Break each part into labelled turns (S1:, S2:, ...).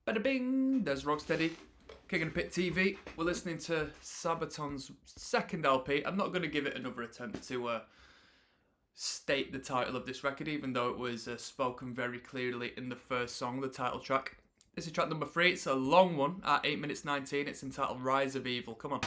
S1: Bada bing, there's Rocksteady, King of the Pit TV. We're listening to Sabaton's second LP. I'm not going to give it another attempt to state the title of this record, even though it was spoken very clearly in the first song, the title track. This is track number 3. It's a long one at 8 minutes 19. It's entitled Rise of Evil. Come on.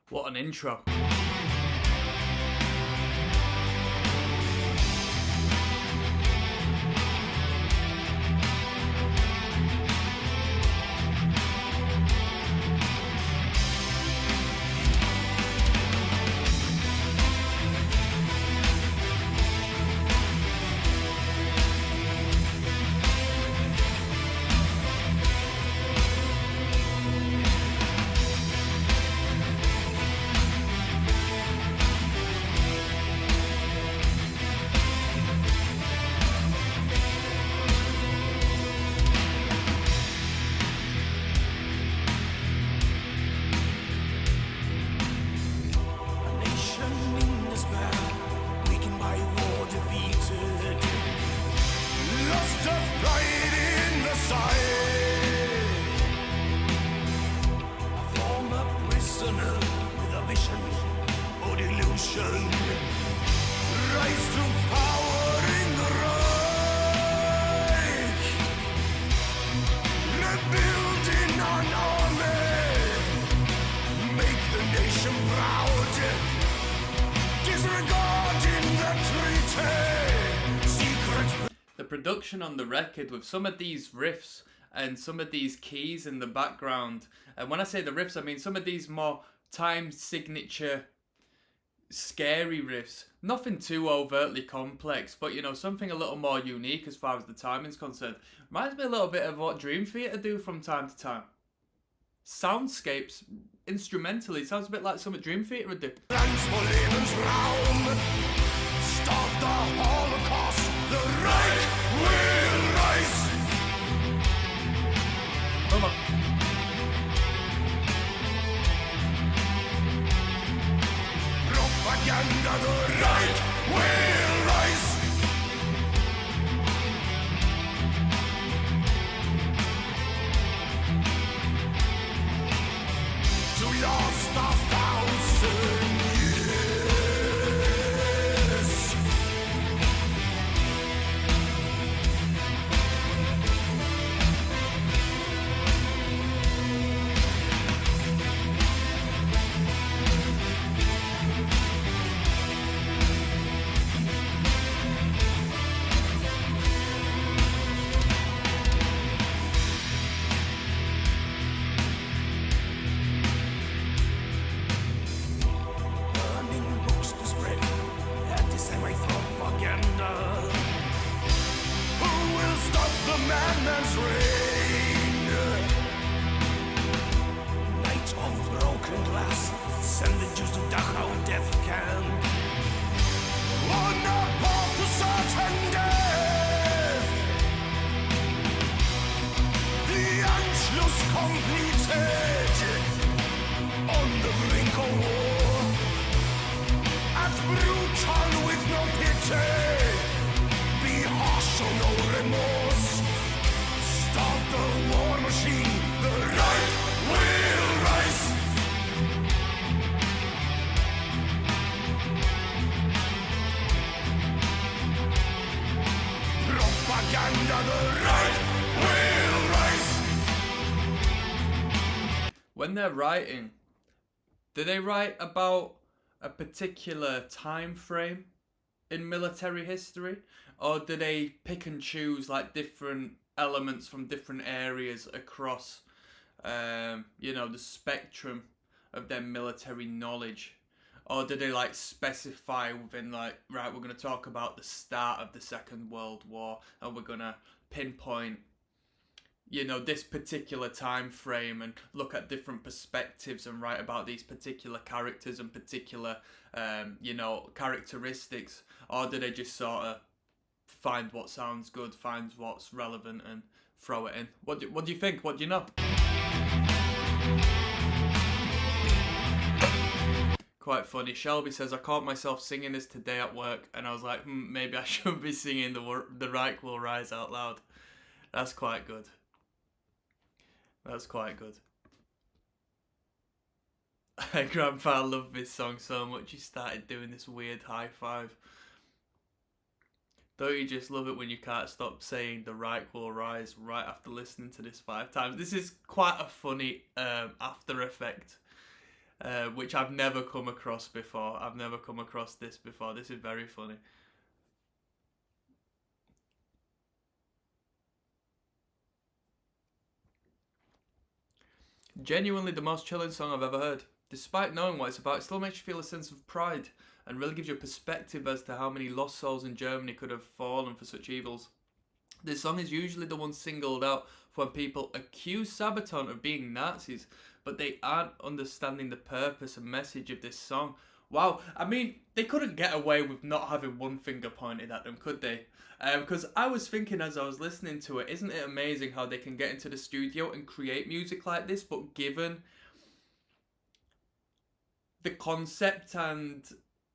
S1: What an intro. The production on the record with some of these riffs and some of these keys in the background, and when I say the riffs I mean some of these more time signature scary riffs, nothing too overtly complex, but you know, something a little more unique as far as the timing's concerned. Reminds me a little bit of what Dream Theater do from time to time. Soundscapes instrumentally sounds a bit like something Dream Theater would do. Stop the Holocaust, the Reich will rise. Come on. Propaganda, the Reich will rise. To last 1,000 madman's reign. Night of broken glass, send the Jews to Dachau death camp. On a path to certain death. The Anschluss completed. On the brink of war. As brutal with no pity. Be harsh, show no remorse. Stop the war machine, the right will rise. Propaganda, the right will rise. When they're writing, do they write about a particular time frame in military history? Or do they pick and choose like different elements from different areas across the spectrum of their military knowledge? Or did they like specify within like, right, we're going to talk about the start of the Second World War and we're going to pinpoint, this particular time frame and look at different perspectives and write about these particular characters and particular, characteristics? Or do they just sort of find what sounds good, find what's relevant and throw it in? What do you think? What do you know? Quite funny. Shelby says, I caught myself singing this today at work and I was like, maybe I shouldn't be singing the Reich Will Rise out loud. That's quite good. That's quite good. Grandpa loved this song so much he started doing this weird high five. Don't you just love it when you can't stop saying the Reich Will Rise right after listening to this 5 times? This is quite a funny after effect, which I've never come across before. I've never come across this before. This is very funny. Genuinely the most chilling song I've ever heard. Despite knowing what it's about, it still makes you feel a sense of pride and really gives you a perspective as to how many lost souls in Germany could have fallen for such evils. This song is usually the one singled out for when people accuse Sabaton of being Nazis, but they aren't understanding the purpose and message of this song. Wow, I mean, they couldn't get away with not having one finger pointed at them, could they? Because I was thinking as I was listening to it, isn't it amazing how they can get into the studio and create music like this, but given the concept and,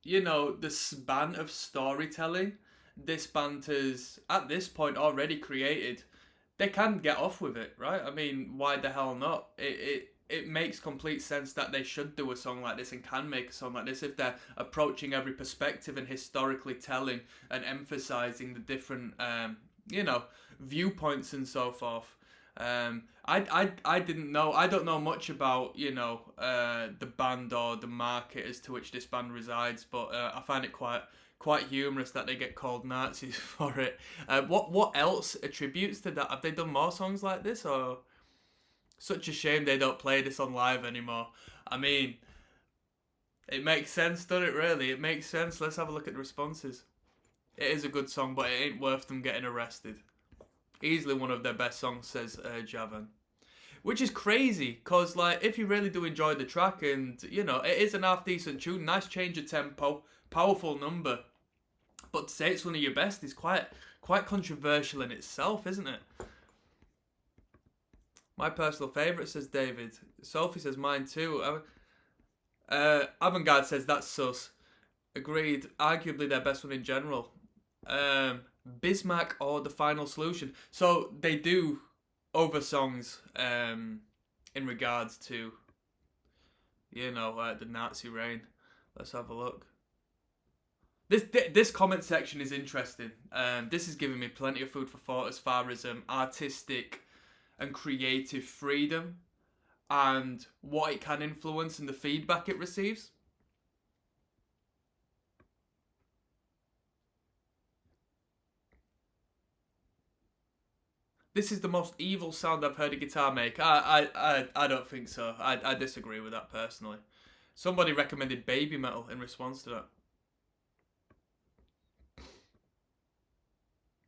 S1: the span of storytelling this band has, at this point, already created, they can get off with it, right? I mean, why the hell not? It makes complete sense that they should do a song like this and can make a song like this if they're approaching every perspective and historically telling and emphasizing the different, viewpoints and so forth. I didn't know. I don't know much about the band or the market as to which this band resides, but I find it quite humorous that they get called Nazis for it. What else attributes to that? Have they done more songs like this, or? Such a shame they don't play this on live anymore. I mean, it makes sense, doesn't it, really? It makes sense. Let's have a look at the responses. It is a good song, but it ain't worth them getting arrested. Easily one of their best songs, says Javan. Which is crazy, because, if you really do enjoy the track, and, it is an half-decent tune, nice change of tempo, powerful number, but to say it's one of your best is quite controversial in itself, isn't it? My personal favourite, says David. Sophie says mine too. Avantgarde says that's sus. Agreed. Arguably their best one in general. Bismarck or The Final Solution. So they do over songs in regards to, the Nazi reign. Let's have a look. This comment section is interesting. This is giving me plenty of food for thought as far as artistic and creative freedom and what it can influence and the feedback it receives. This is the most evil sound I've heard a guitar make. I don't think so. I disagree with that personally. Somebody recommended baby metal in response to that.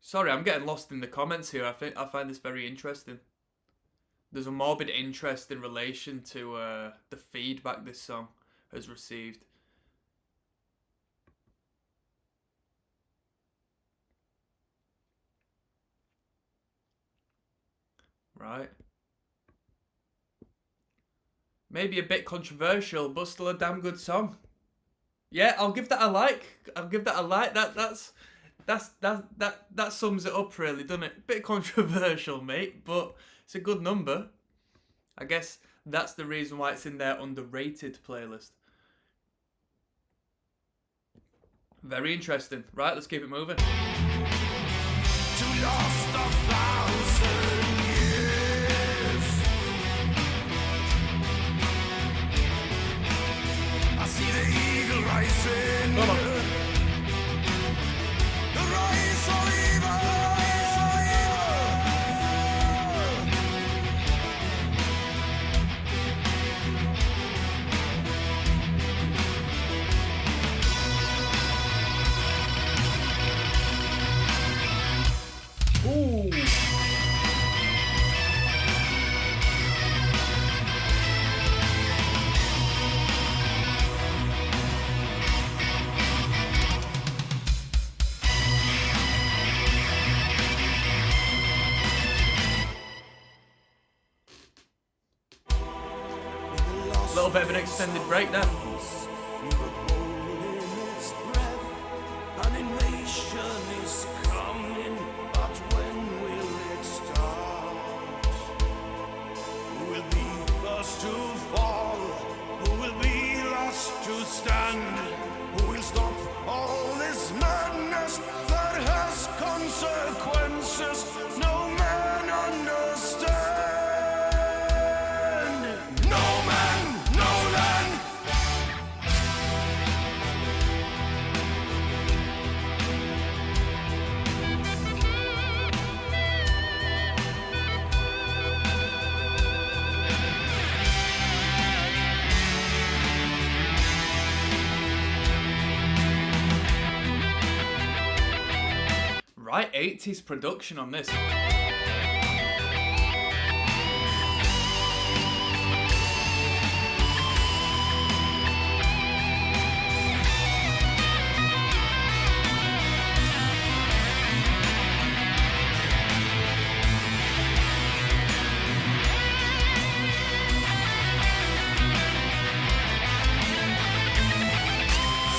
S1: Sorry, I'm getting lost in the comments here. I find this very interesting. There's a morbid interest in relation to the feedback this song has received. Right. Maybe a bit controversial, but still a damn good song. Yeah, I'll give that a like. That sums it up really, doesn't it? Bit controversial, mate, but it's a good number. I guess that's the reason why it's in their underrated playlist. Very interesting. Right, let's keep it moving. To lost 1,000 years. I see the eagle rising. Come on. little bit of an extended break there.
S2: An invasion is coming, but when will it start? Who will be first to fall? Who will be last to stand? Who will stop all this madness that has consequences no man understand? No man, no land.
S1: Right, 80s production on this.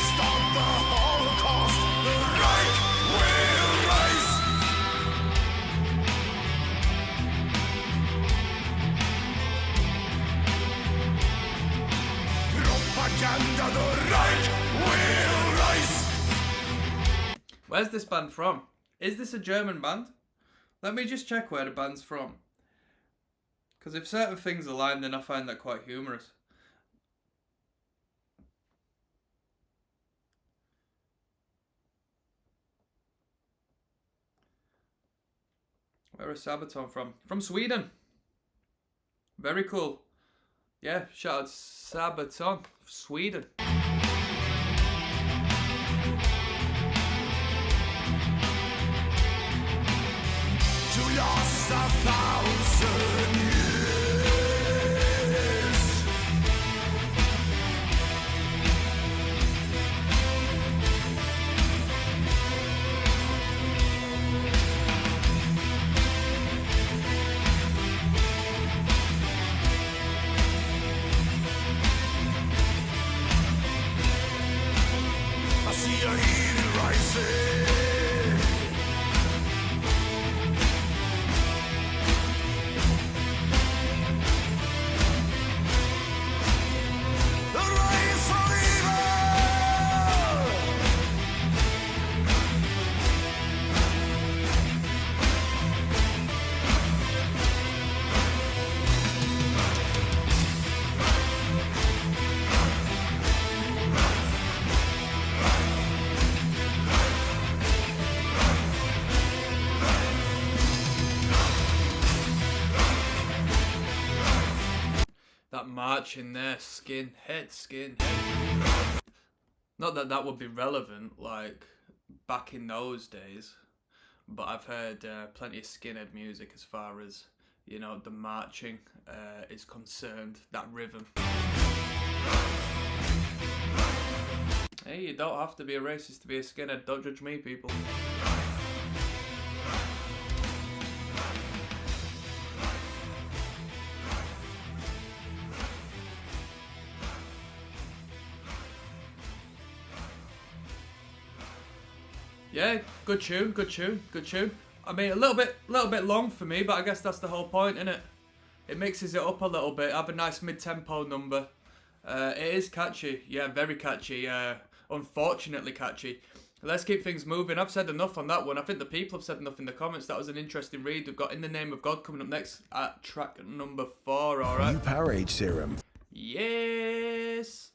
S2: Stop the Holocaust, the right will rise. Propaganda, the right will rise.
S1: Where's this band from? Is this a German band? Let me just check where the band's from. Because if certain things align, then I find that quite humorous. Where is Sabaton from? From Sweden. Very cool. Yeah, shout out to Sabaton, Sweden.
S2: To last 1,000 years. I see a heat rising. The rise of evil.
S1: That march in there, skinhead. Not that that would be relevant, like, back in those days. But I've heard plenty of skinhead music as far as, you know, the marching is concerned. That rhythm. Hey, you don't have to be a racist to be a skinhead. Don't judge me, people. Yeah, good tune. I mean, a little bit long for me, but I guess that's the whole point, innit? It mixes it up a little bit. Have a nice mid-tempo number. It is catchy. Yeah, very catchy. Unfortunately catchy. Let's keep things moving. I've said enough on that one. I think the people have said enough in the comments. That was an interesting read. We've got In the Name of God coming up next at track number 4, alright?
S3: New Powerade Serum.
S1: Yes.